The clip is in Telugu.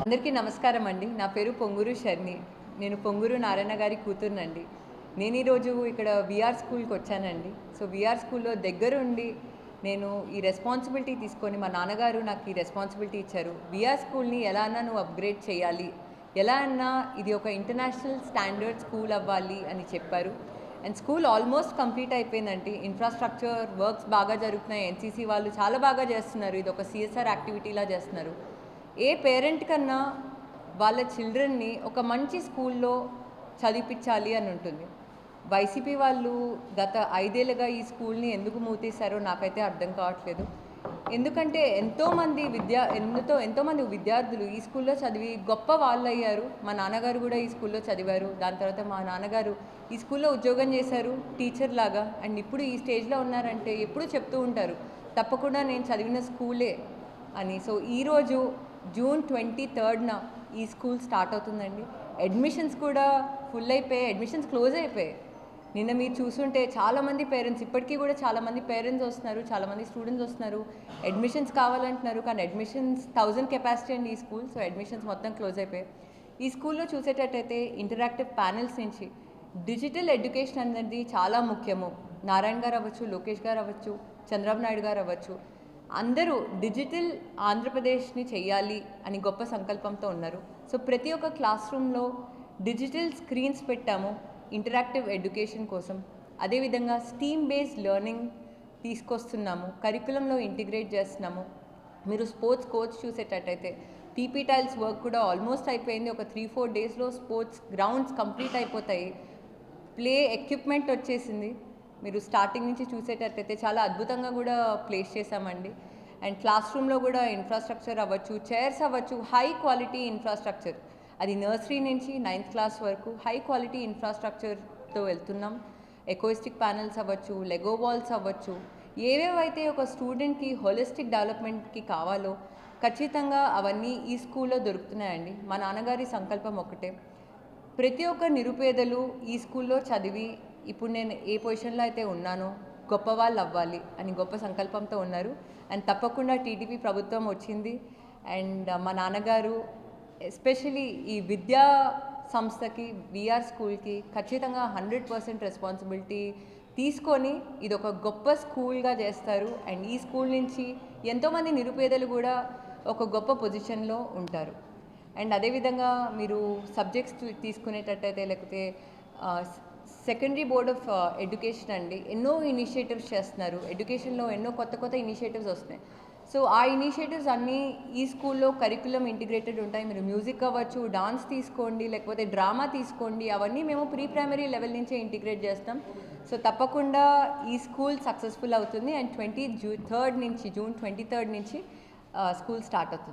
అందరికీ నమస్కారం అండి. నా పేరు పొంగూరు శర్ని. నేను పొంగూరు నారాయణ గారి కూతురునండి. నేను ఈరోజు ఇక్కడ విఆర్ స్కూల్కి వచ్చానండి. సో విఆర్ స్కూల్లో దగ్గరుండి నేను ఈ రెస్పాన్సిబిలిటీ తీసుకొని మా నాన్నగారు నాకు ఈ రెస్పాన్సిబిలిటీ ఇచ్చారు. విఆర్ స్కూల్ని ఎలా అన్నా నువ్వు అప్గ్రేడ్ చేయాలి, ఎలా అన్నా ఇది ఒక ఇంటర్నేషనల్ స్టాండర్డ్ స్కూల్ అవ్వాలి అని చెప్పారు. అండ్ స్కూల్ ఆల్మోస్ట్ కంప్లీట్ అయిపోయిందండి. ఇన్ఫ్రాస్ట్రక్చర్ వర్క్స్ బాగా జరుగుతున్నాయి. ఎన్సీసీ వాళ్ళు చాలా బాగా చేస్తున్నారు. ఇది ఒక సిఎస్ఆర్ యాక్టివిటీలా చేస్తున్నారు. ఏ పేరెంట్ కన్నా వాళ్ళ చిల్డ్రన్ని ఒక మంచి స్కూల్లో చదివించాలి అని ఉంటుంది. వైసీపీ వాళ్ళు గత 5 ఏళ్ళుగా ఈ స్కూల్ని ఎందుకు మూతేశారో నాకైతే అర్థం కావట్లేదు. ఎందుకంటే ఎంతోమంది విద్యార్థులు ఈ స్కూల్లో చదివి గొప్ప వాళ్ళు అయ్యారు. మా నాన్నగారు కూడా ఈ స్కూల్లో చదివారు. దాని తర్వాత మా నాన్నగారు ఈ స్కూల్లో ఉద్యోగం చేశారు టీచర్ లాగా. అండ్ ఇప్పుడు ఈ స్టేజ్లో ఉన్నారంటే ఎప్పుడు చెప్తూ ఉంటారు తప్పకుండా నేను చదివిన స్కూలే అని. సో ఈరోజు జూన్ 23న ఈ స్కూల్ స్టార్ట్ అవుతుందండి. అడ్మిషన్స్ కూడా ఫుల్ అయిపోయాయి, అడ్మిషన్స్ క్లోజ్ అయిపోయాయి. నిన్న మీరు చూసుంటే చాలామంది పేరెంట్స్, ఇప్పటికీ కూడా చాలామంది పేరెంట్స్ వస్తున్నారు, చాలామంది స్టూడెంట్స్ వస్తున్నారు, అడ్మిషన్స్ కావాలంటున్నారు. కానీ అడ్మిషన్స్ 1000 కెపాసిటీ అండి ఈ స్కూల్. సో అడ్మిషన్స్ మొత్తం క్లోజ్ అయిపోయాయి. ఈ స్కూల్లో చూసేటట్టయితే ఇంటరాక్టివ్ ప్యానెల్స్ నుంచి డిజిటల్ ఎడ్యుకేషన్ అనేది చాలా ముఖ్యము. నారాయణ గారు అవ్వచ్చు, లోకేష్ గారు అవ్వచ్చు, చంద్రబాబు నాయుడు గారు అవ్వచ్చు, అందరూ డిజిటల్ ఆంధ్రప్రదేశ్ని చేయాలి అని గొప్ప సంకల్పంతో ఉన్నారు. సో ప్రతి ఒక్క క్లాస్ రూమ్లో డిజిటల్ స్క్రీన్స్ పెట్టాము ఇంటరాక్టివ్ ఎడ్యుకేషన్ కోసం. అదేవిధంగా స్టీమ్ బేస్డ్ లెర్నింగ్ తీసుకొస్తున్నాము, కరికులంలో ఇంటిగ్రేట్ చేస్తున్నాము. మీరు స్పోర్ట్స్ కోచ్ చూసేటట్టయితే పీపీ టైల్స్ వర్క్ కూడా ఆల్మోస్ట్ అయిపోయింది. ఒక 3-4 డేస్లో స్పోర్ట్స్ గ్రౌండ్స్ కంప్లీట్ అయిపోతాయి. ప్లే ఎక్విప్మెంట్ వచ్చేసింది. మీరు స్టార్టింగ్ నుంచి చూసేటట్టయితే చాలా అద్భుతంగా కూడా ప్లేస్ చేశామండి. అండ్ క్లాస్ రూమ్లో కూడా ఇన్ఫ్రాస్ట్రక్చర్ అవ్వచ్చు, చైర్స్ అవ్వచ్చు, హై క్వాలిటీ ఇన్ఫ్రాస్ట్రక్చర్, అది నర్సరీ నుంచి 9th క్లాస్ వరకు హై క్వాలిటీ ఇన్ఫ్రాస్ట్రక్చర్తో వెళ్తున్నాం. ఎకోయిస్టిక్ ప్యానెల్స్ అవ్వచ్చు, లెగో వాల్స్ అవ్వచ్చు, ఏవేవైతే ఒక స్టూడెంట్కి హోలిస్టిక్ డెవలప్మెంట్కి కావాలో ఖచ్చితంగా అవన్నీ ఈ స్కూల్లో దొరుకుతున్నాయండి. మా నాన్నగారి సంకల్పం ఒకటే, ప్రతి ఒక్క నిరుపేదలు ఈ స్కూల్లో చదివి ఇప్పుడు నేను ఏ పొజిషన్లో అయితే ఉన్నానో గొప్ప వాళ్ళు అవ్వాలి అని గొప్ప సంకల్పంతో ఉన్నారు. అండ్ తప్పకుండా టీడీపీ ప్రభుత్వం వచ్చింది. అండ్ మా నాన్నగారు ఎస్పెషలీ ఈ విద్యా సంస్థకి, విఆర్ స్కూల్కి ఖచ్చితంగా 100% రెస్పాన్సిబిలిటీ తీసుకొని ఇది ఒక గొప్ప స్కూల్గా చేస్తారు. అండ్ ఈ స్కూల్ నుంచి ఎంతోమంది నిరుపేదలు కూడా ఒక గొప్ప పొజిషన్లో ఉంటారు. అండ్ అదేవిధంగా మీరు సబ్జెక్ట్స్ తీసుకునేటట్టయితే, లేకపోతే సెకండరీ బోర్డ్ ఆఫ్ ఎడ్యుకేషన్ అండి ఎన్నో ఇనిషియేటివ్స్ చేస్తున్నారు. ఎడ్యుకేషన్లో ఎన్నో కొత్త కొత్త ఇనిషియేటివ్స్ వస్తున్నాయి. సో ఆ ఇనిషియేటివ్స్ అన్నీ ఈ స్కూల్లో కరికులం ఇంటిగ్రేటెడ్ ఉంటాయి. మీరు మ్యూజిక్ అవ్వచ్చు, డాన్స్ తీసుకోండి, లేకపోతే డ్రామా తీసుకోండి, అవన్నీ మేము ప్రీ ప్రైమరీ లెవెల్ నుంచే ఇంటిగ్రేట్ చేస్తాం. సో తప్పకుండా ఈ స్కూల్ సక్సెస్ఫుల్ అవుతుంది. అండ్ జూన్ 23 నుంచి స్కూల్ స్టార్ట్ అవుతుంది.